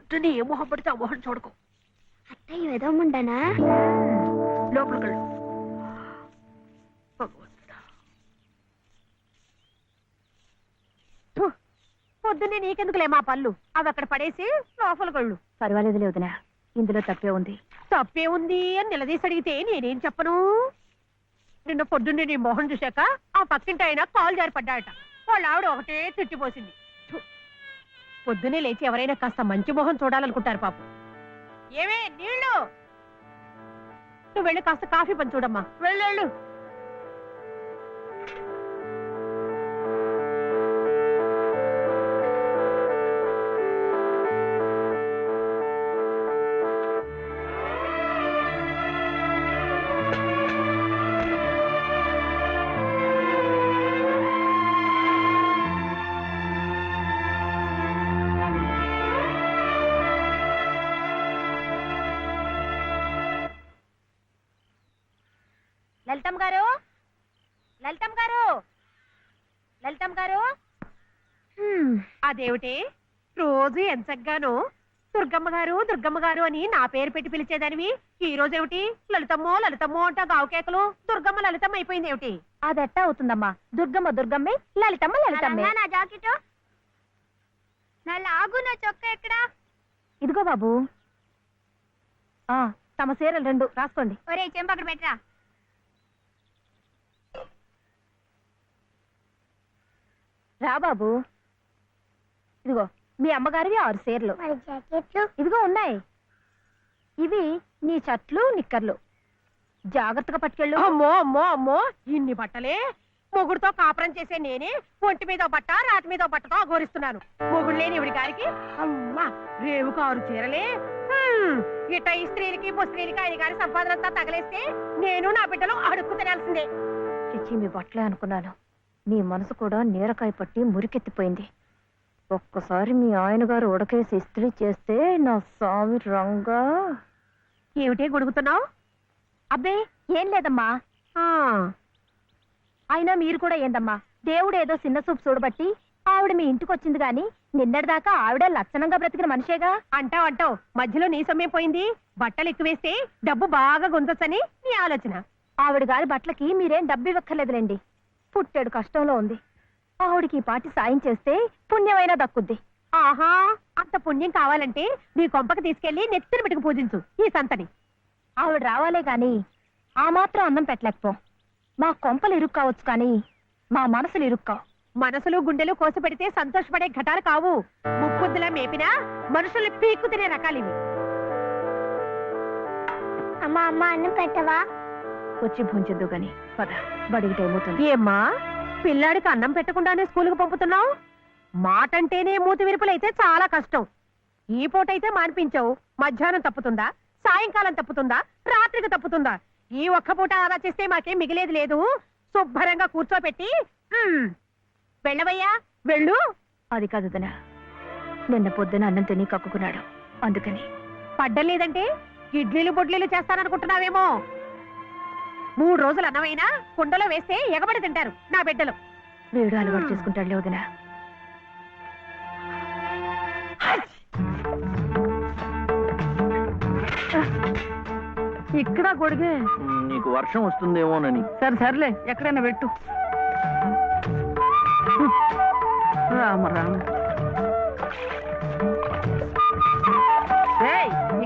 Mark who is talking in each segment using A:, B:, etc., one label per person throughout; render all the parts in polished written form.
A: పొద్దున్నే ఏ మొహం పడితే ఆ మొహం చూడకు.
B: అత్తయ్య ఏదో ఉండనా
A: లోపలికి వెళ్ళు. పొద్దున్నే నీకెందుకులే మా పళ్ళు, అవి అక్కడ పడేసి లోపలికి వెళ్ళు.
C: పర్వాలేదులే వదినా, ఇందులో తప్పే ఉంది.
A: తప్పే ఉంది అని నిలదీసి అడిగితే నేనేం చెప్పను? నిన్న పొద్దున్నే నీ మొహం చూశాక ఆ పక్కింటి ఆయన కాలు జారి పడ్డాయట. వాళ్ళ ఆవిడ ఒకటే తిట్టిపోసింది. పొద్దున్నే లేచి ఎవరైనా కాస్త మంచి మొహం చూడాలనుకుంటారు పాపం. ఏమే నీళ్ళు, నువ్వు వెళ్ళి కాస్త కాఫీ పని చూడమ్మా. వెళ్ళు.
C: లలితమ్మ గారు, లలితమ్మ గారు, లలితమ్మ గారు.
A: అదేమిటి రోజు ఎంచగ్గాను దుర్గమ్మ గారు అని నా పేరు పెట్టి పిలిచేదానివి, ఈ రోజు ఏమిటి లలితమ్మో అంటా గావుకేకలు దుర్గమ్మ లలితమ్మ అయిపోయింది ఏమిటి?
C: అదెట్టా అవుతుందమ్మా, దుర్గమ్మ దుర్గమ్మే, లలితమ్మ.
B: నా జాకెట్ నా లాగు నా చొక్కా ఎక్కడా?
C: ఇదిగో బాబు, తమ చీరలు 2 రాసుకోండి.
B: ఒరే చెంప అక్కడ పెట్టరా.
C: రా బాబు, ఇదిగో మీ అమ్మగారివి 6 చీరలు.
B: జాకెట్లు
C: ఇదిగో ఉన్నాయి. ఇవి నీ చట్లు నిక్కర్లు, జాగ్రత్తగా పట్టుకెళ్ళు.
A: అమ్మో ఇన్ని బట్టలే? మొగుడుతో కాపురం చేసే నేనే ఒంటి మీద బట్ట రాటి మీద బట్టతో అఘోరిస్తున్నాను. మొగుడు లేని ఇవిడి గారికి అమ్మా రేవు 6 చీరలే. ఇట ఈ స్త్రీలకి ముస్త్రీలకి ఆయన గారి సంపాదన అంతా తగలేస్తే నేను నా బిడ్డలు అడుక్కు తినాల్సిందే.
C: చిచ్చి మీ బట్టలే అనుకున్నాను. నీ మనసు కూడా నీరకాయ పట్టి మురికెత్తిపోయింది. ఒక్కసారి మీ ఆయన గారు ఉడకేసి ఇస్త్రీ చేస్తే నా స్వామి రంగా.
A: ఏమిటే గొడుగుతున్నావు?
C: అబ్బే ఏం లేదమ్మా. అయినా మీరు కూడా ఏందమ్మా, దేవుడు ఏదో చిన్న చూపు చూడబట్టి ఆవిడ మీ ఇంటికి వచ్చింది గాని నిన్నటిదాకా ఆవిడ లక్షణంగా బ్రతికిన మనిషేగా.
A: అంటావు మధ్యలో నీ సమయం పోయింది. బట్టలు ఎక్కువేస్తే డబ్బు బాగా గుంజొచ్చని నీ ఆలోచన.
C: ఆవిడ గారి బట్టలకి మీరేం డబ్బు ఇవ్వక్కర్లేదులేండి. పుట్టాడు కష్టంలో ఉంది. ఆవిడికి ఈ పాటి సాయం చేస్తే పుణ్యమైనా దక్కుద్ది.
A: ఆహా, అంత పుణ్యం కావాలంటే నీ కొంపకి తీసుకెళ్లి నెత్తిన పెట్టుకు పూజించు ఈ సంతని.
C: ఆవిడ రావాలే గాని ఆ మాత్రం అన్నం పెట్టలేకపో. మా కొంపలు ఇరుక్కు కావచ్చు కానీ మా మనసులు ఇరుక్కావు.
A: మనసులు గుండెలు కోసి పెడితే సంతోషపడే ఘటాలు కావు. ముప్పుద్దులా మేపినా మనుషుల్ని పీక్కు తినే రకాలివి.
B: అమ్మా అన్నం పెట్టవా?
C: వచ్చి భుంచద్దు గాని పద, బడికి టైం అవుతుంది.
A: ఏమ్మా పిల్లాడికి అన్నం పెట్టకుండానే స్కూల్కి పంపుతున్నావు? మాటంటేనే మూతి విరుపులైతే చాలా కష్టం. ఈ పూటైతే మానిపించావు, మధ్యాహ్నం తప్పుతుందా, సాయంకాలం తప్పుతుందా, రాత్రికి తప్పుతుందా? ఈ ఒక్క పూట ఆదా చేస్తే మాకేం మిగిలేదు లేదు. శుభ్రంగా కూర్చోపెట్టి వెళ్ళవయ్యా వెళ్ళు.
C: అది కాదు వదినా, నిన్న పొద్దున అన్నం తిని కక్కుకున్నాడు, అందుకని.
A: పడ్డం లేదంటే ఇడ్లీలు బొడ్లీలు చేస్తాననుకుంటున్నావేమో. 3 రోజులు అన్నమైనా కుండలో వేస్తే ఎగబడి తింటారు నా బిడ్డలు.
C: వీడు అలవాటు చేసుకుంటాడులే వదినా.
A: ఇక్కడ గొడిగే.
D: నీకు వర్షం వస్తుందేమోనని.
A: సర్లే ఎక్కడైనా పెట్టు. రామ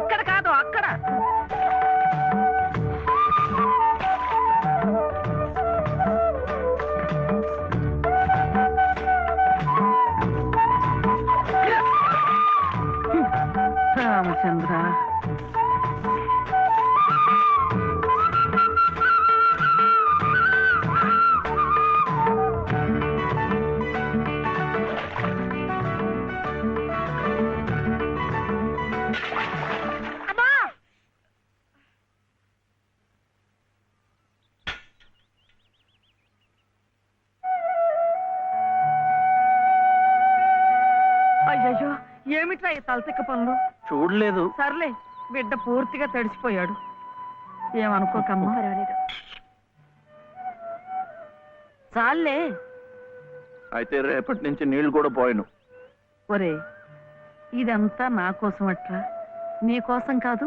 A: ఇక్కడ కాదు అక్కడ. రామచంద్ర, అయ్యో ఏమిట్రా ఈ తలతిక్క పనులు?
D: చూడలేదు.
A: సర్లే, బిడ్డ పూర్తిగా తడిసిపోయాడు, ఏమనుకోకమ్మా.
C: పర్వాలేదు.
A: చాలే.
D: అయితే రేపటి నుంచి నీళ్లు కూడా పోయాను.
A: ఒరే,
E: ఇదంతా నా కోసం అట్రా, నీ కోసం కాదు.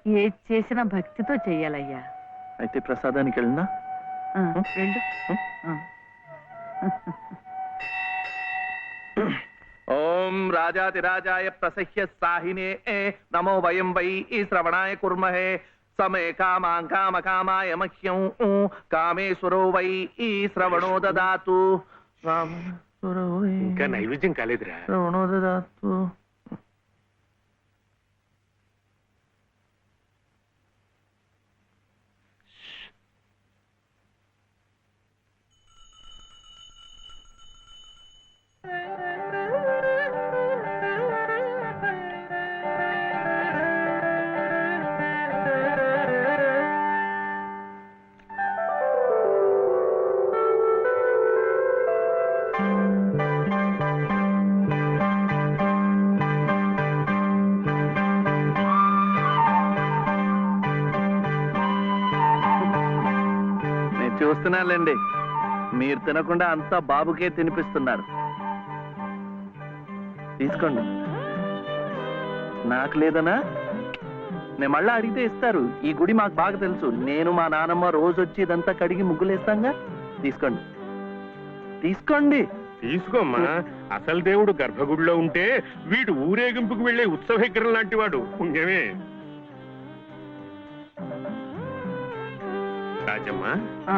E: ఏది చేసినా భక్తితో చెయ్యాలయ్యా.
D: అయితే ప్రసాదానికి వెళ్ళినా
E: ఆ, వెళ్ళు. ఆ.
F: ఓం రాజాతిరాజాయ ప్రసహ్య సాహినే నమో వయం వై శ్రవణాయ కుర్మహే సమే కామాం కామకామాయ మహ్యం కామేశ్వరో వై శ్రవణో దదాతు.
G: ఇంకా నైవేద్యం కాలేదురా.
D: శ్రవణో దదాతు. చూస్తున్నానులేండి, మీరు తినకుండా అంతా బాబుకే తినిపిస్తున్నారు. తీసుకోండి. నాకు లేదనా? నేను మళ్ళా అడిగితే ఇస్తారు. ఈ గుడి మాకు బాగా తెలుసు. నేను మా నానమ్మ రోజు వచ్చి ఇదంతా కడిగి ముగ్గులేస్తాంగా. తీసుకోండి, తీసుకోండి.
G: తీసుకోమ్మా. అసలు దేవుడు గర్భగుడిలో ఉంటే వీడు ఊరేగింపుకు వెళ్లే ఉత్సవ విగ్రహం లాంటి వాడు. పుణ్యమే. రాజమ్మ,
E: ఆ,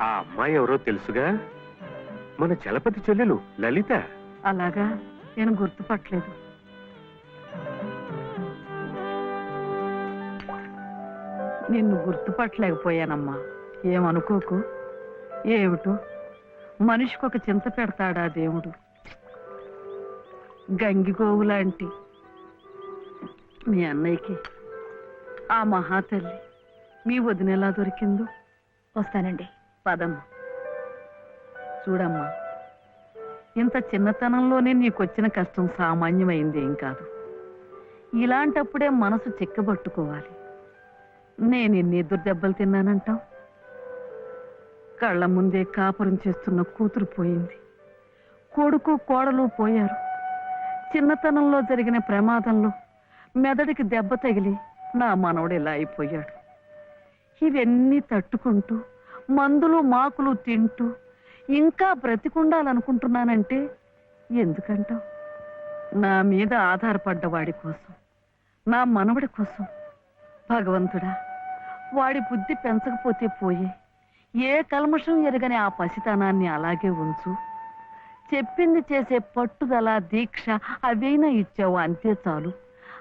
G: ఆ అమ్మాయి ఎవరో తెలుసుగా? మన చలపతి చెల్లెలు లలిత.
E: అలాగా, నేను గుర్తుపట్టలేదు. నిన్ను గుర్తుపట్టలేకపోయానమ్మా. ఏమనుకోకు. ఏమిటో మనిషికి ఒక చింత పెడతాడా దేవుడు. గంగిగోవు లాంటి మీ అన్నయ్యకి ఆ మహాతల్లి మీ వదినెలా దొరికిందో.
C: వస్తానండి.
E: పదమ్మా. చూడమ్మా, ఇంత చిన్నతనంలోనే నీకొచ్చిన కష్టం సామాన్యమైంది ఏం కాదు. ఇలాంటప్పుడే మనసు చిక్కబట్టుకోవాలి. నేను ఎన్ని ఎదురు దెబ్బలు తిన్నానంటావు. కళ్ళ ముందే కాపురం చేస్తున్న కూతురు పోయింది. కొడుకు కోడలు పోయారు. చిన్నతనంలో జరిగిన ప్రమాదంలో మెదడికి దెబ్బ తగిలి నా మనవడు ఇలా అయిపోయాడు. ఇవన్నీ తట్టుకుంటూ మందులు మాకులు తింటూ ఇంకా బ్రతికుండాలనుకుంటున్నానంటే ఎందుకంటావు? నా మీద ఆధారపడ్డ వాడి కోసం, నా మనవడి కోసం. భగవంతుడా, వాడి బుద్ధి పెంచకపోతే పోయే. ఏ కల్మషం ఎరగని ఆ పసితనాన్ని అలాగే ఉంచు. చెప్పింది చేసే పట్టుదల, దీక్ష అవైనా ఇచ్చావు, అంతే చాలు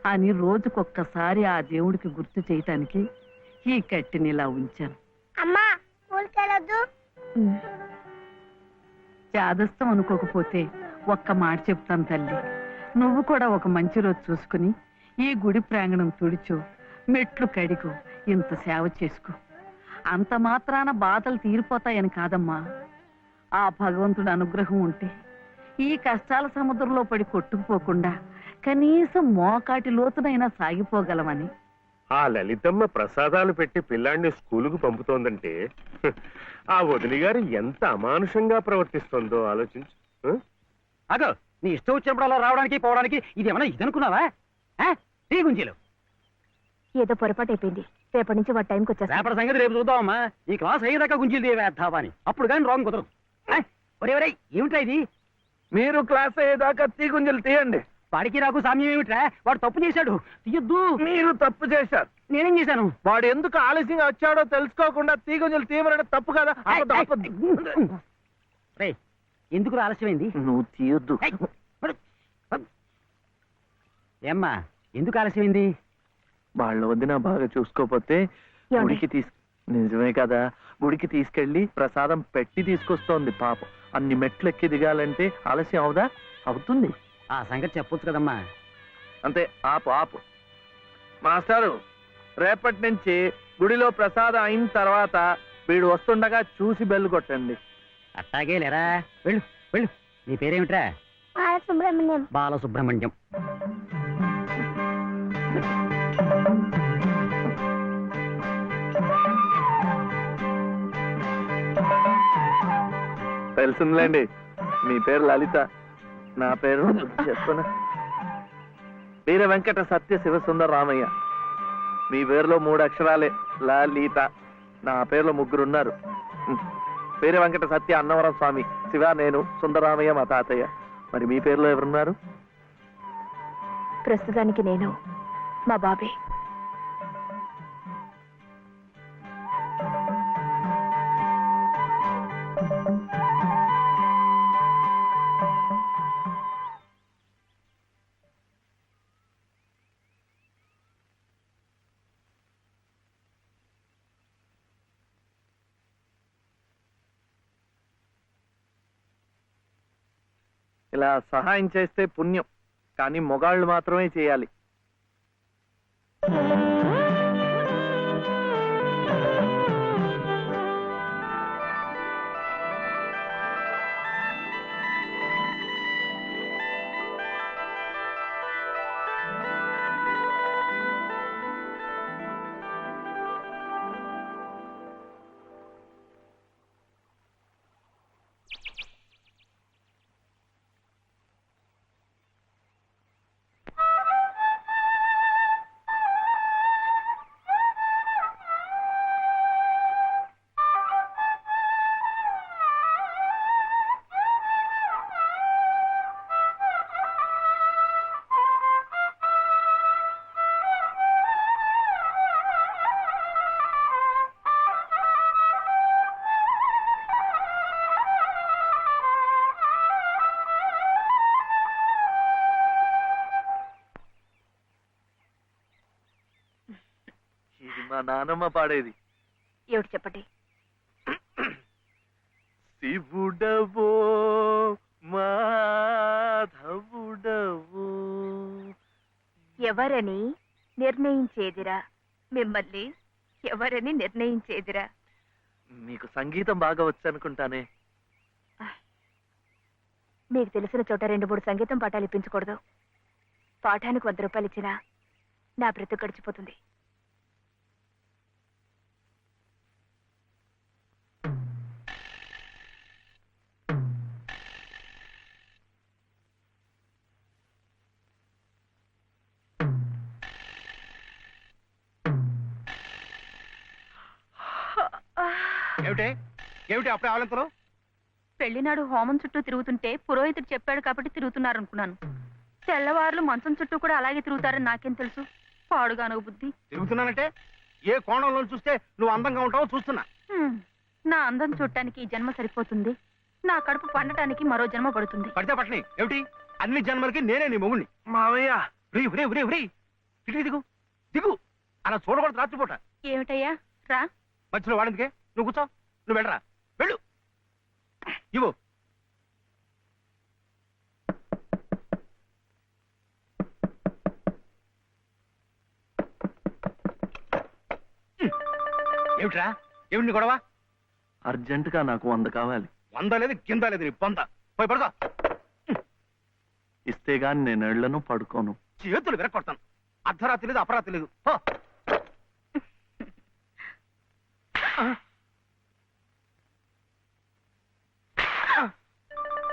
E: అని రోజుకొక్కసారి ఆ దేవుడికి గుర్తు చేయటానికి ఈ కట్టిని ఇలా ఉంచాను.
B: అమ్మా ఊరికెళ్ళొద్దు.
E: చాదస్తం అనుకోకపోతే ఒక్క మాట చెప్తాను తల్లి. నువ్వు కూడా ఒక మంచి రోజు చూసుకుని ఈ గుడి ప్రాంగణం తుడిచో, మెట్లు కడిగో, ఇంత సేవ చేసుకో. అంత మాత్రాన బాధలు తీరిపోతాయని కాదమ్మా. ఆ భగవంతుడి అనుగ్రహం ఉంటే ఈ కష్టాల సముద్రంలో పడి కొట్టుకుపోకుండా కనీసం మోకాటి లోతునైనా సాగిపోగలమని.
G: ఆ లలితమ్మ ప్రసాదాలు పెట్టి పిల్లాడిని స్కూలుకు పంపుతోందంటే ఆ వదిలి గారు ఎంత అమానుషంగా ప్రవర్తిస్తుందో ఆలోచించు.
H: అగో, నీ ఇష్టం వచ్చినప్పుడు అలా రావడానికి పోవడానికి ఇదేమన్నా ఇదనుకున్నావా? టీ గుంజీలు
C: ఏదో పొరపాటు అయిపోయింది. రేపటి నుంచి వాడి టైంకి వచ్చేస్తా.
H: రేపటి సంగతి రేపు చూద్దామమ్మా. ఈ క్లాస్ అయ్యేదాకా గుంజీలు తీవేద్దావా అని. అప్పుడు కానీ రాంగ్ కుదరదు. ఒరే ఒరే, ఏమిట్రా ఇది?
F: మీరు క్లాస్ అయ్యేదాకా తీగుంజలు తీయండి.
H: వాడికి నాకు సామ్యం ఏమిట్రా? వాడు తప్పు చేశాడు, తీయొద్దు.
F: మీరు తప్పు చేశారు.
H: నేనేం చేశాను?
F: వాడు ఎందుకు ఆలస్యంగా వచ్చాడో తెలుసుకోకుండా తీగుంజలు తీయమనడం తప్పు కదా.
H: రే, ఎందుకు ఆలస్యమైంది?
D: నువ్వు తీయొద్దు.
H: ఏమ్మా, ఎందుకు ఆలస్యమైంది?
D: వాళ్ళ వదిన బాగా చూసుకోపోతే గుడికి నిజమే కదా, గుడికి తీసుకెళ్లి ప్రసాదం పెట్టి తీసుకొస్తోంది పాపం. అన్ని మెట్లు ఎక్కి దిగాలంటే ఆలస్యం అవుదా? అవుతుంది.
H: ఆ సంగతి చెప్పొచ్చు కదమ్మా.
F: అంతే, ఆపు ఆపు. మాస్టారు, రేపటి నుంచి గుడిలో ప్రసాదం అయిన తర్వాత వీడు వస్తుండగా చూసి బెల్లు కొట్టండి.
H: అట్టాగే లేరా. వెళ్ళు వెళ్ళు. నీ పేరేమిట్రా?
B: బాలసుబ్రహ్మణ్యం.
H: బాలసుబ్రహ్మణ్యం.
F: తెలిసిందిలేండి, మీ పేరు లలిత, నా పేరు చెప్పనా?
D: వీర వెంకట సత్య శివసుందర రామయ్య. మీ పేరులో 3 అక్షరాలే లలిత. నా పేరులో 3 ఉన్నారు. వీర వెంకట సత్య అన్నవరం స్వామి, శివ నేను, సుందరరామయ్య మా తాతయ్య. మరి మీ పేరులో ఎవరున్నారు?
C: ప్రస్తుతానికి నేను, మా బాబే.
D: ఇలా సహాయం చేస్తే పుణ్యం, కానీ మొగాళ్ళు మాత్రమే చేయాలి. ఇది మా నానమ్మ పాడేది.
C: ఏమిటి చెప్పండి.
D: శివుడవో మాధవుడవో
C: ఎవరని నిర్ణయించేదిరా, మిమ్మల్ని ఎవరని నిర్ణయించేదిరా.
D: మీకు సంగీతం బాగా వచ్చనుకుంటానే.
C: మీకు తెలిసిన చోట 2-3 సంగీతం పాఠాలు ఇప్పించకూడదు. పాఠానికి 100 రూపాయలు ఇచ్చినా నా బ్రతుకు గడిచిపోతుంది.
H: ఏమిటి అప్పుడే ఆవలింతలు?
B: పెళ్లినాడు హోమం చుట్టూ తిరుగుతుంటే పురోహితుడు చెప్పాడు కాబట్టి తిరుగుతున్నారనుకున్నాను. తెల్లవారులు మంచం చుట్టూ కూడా అలాగే తిరుగుతారని నాకేం తెలుసు. పాడుగాను బుద్ధి.
H: తిరుగుతున్నానంటే ఏ కోణంలో చూస్తే నువ్వు అందంగా ఉంటావో చూస్తున్నా.
B: నా అందం చూడటానికి ఈ జన్మ సరిపోతుంది. నా కడుపు పండటానికి మరో జన్మ పడుతుంది.
H: పడితే పట్టని ఏమిటి? అన్ని జన్మలకి నేనే నీ మొగుణ్ణి.
D: మావయ్య
H: ఇటు దిగు దిగు. అలా చూడకూడదు రాత్రిపూట.
B: ఏమిటయ్యా రా.
H: మధ్యలో వాడిందికే నువ్వు కూర్చో. నువ్వు వెళ్ళరా, వెళ్ళు. ఇవ్వు. ఏమిట్రా, ఏమిటి గొడవ?
D: అర్జెంటుగా నాకు 100 కావాలి.
H: 100 లేదు కింద లేదు నీ పొంద. పోయి పడుకో.
D: ఇస్తే గాని నేను ఎళ్లను, పడుకోను.
H: చేతులు విరక్కొడతాను. అర్ధరాత్రి లేదు అపరాత్రి లేదు. పో.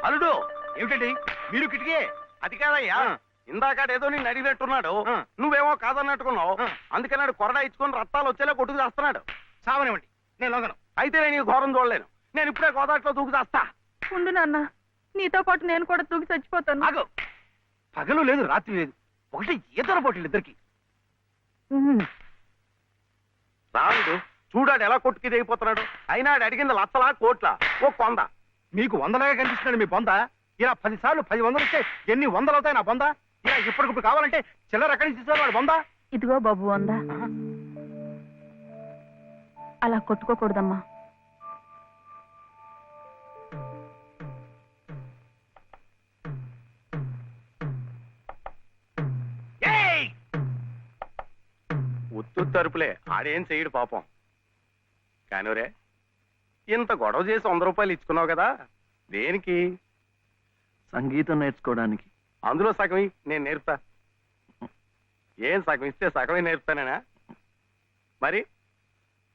F: అల్లుడు
H: ఏమిటండి మీరు కిటికీ?
F: అది కాదయ్యా, ఇందాకడేదో నేను అడిగినట్టున్నాడు. నువ్వేమో కాదన్నట్టుకున్నావు. అందుకన్నాడు కొరడా ఇచ్చుకొని రక్తాలు వచ్చేలా కొట్టుకు చేస్తున్నాడు.
H: సావనివ్వండి, నేను లొంగను.
F: అయితే నేను ఈ ఘోరం చూడలేను. నేను ఇప్పుడే గోదాట్లో దూకు చేస్తా.
B: ఉండు నాన్న, నీతో పాటు నేను కూడా దూకి చచ్చిపోతాను.
H: ఆగు. పగలు లేదు రాత్రి లేదు, ఒకటి ఈతర పోటీలు ఇద్దరికి.
F: రాడు చూడాడు ఎలా కొట్టుకి దిగిపోతున్నాడు. అయినా ఆడు అడిగింది లచ్చలా కోట్ల ఓ కొంద.
H: మీకు 100లాగా కనిపిస్తున్నాడు మీ బొంద. ఇలా 10 సార్లు 10 వందలు ఇస్తే ఎన్ని 100 అవుతాయి నా బొంద? ఇలా ఇప్పటికిప్పుడు కావాలంటే చిల్లర ఎక్కడి నుంచి ఇస్తారు వాడు బొంద?
B: ఇదిగో బాబు అందా. అలా కొట్టుకోకూడదమ్మా.
F: ఉత్తు తరుపులే, ఆడేం చెయ్యడు పాపం. కానివరే, ఇంత గొడవ చేసి 100 రూపాయలు ఇచ్చుకున్నావు కదా, దేనికి?
D: సంగీతం నేర్చుకోవడానికి.
F: అందులో సగం నేను నేర్పుతా. ఏం సగం ఇస్తే సగమే నేర్పుతానేనా? మరి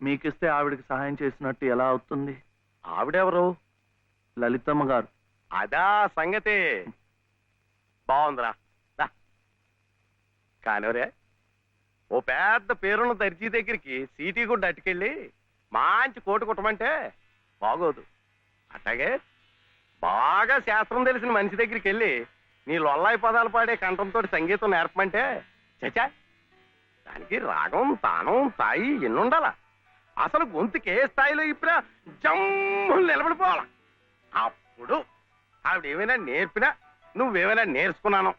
D: మీకిస్తే ఆవిడకి సహాయం చేసినట్టు ఎలా అవుతుంది?
F: ఆవిడెవరు?
D: లలితమ్మ గారు.
F: అదా సంగతి. బాగుందిరా.
I: కానివరే ఓ పెద్ద పేరున్న దర్జీ దగ్గరికి సీటీ గుడ్డ అట్టుకెళ్ళి మంచి కోటు కుట్టమంటే బాగోదు. అట్లాగే బాగా శాస్త్రం తెలిసిన మనిషి దగ్గరికి వెళ్ళి నీ లొల్లాయి పదాలు పాడే కంఠంతో సంగీతం నేర్పమంటే చచా దానికి రాగం తానం స్థాయి ఎన్నుండాలా. అసలు గొంతుకి ఏ స్థాయిలో ఇప్పుడా జమ్ము నిలబడిపోవాలా. అప్పుడు ఆవిడేమైనా నేర్పినా నువ్వేమైనా నేర్చుకున్నాను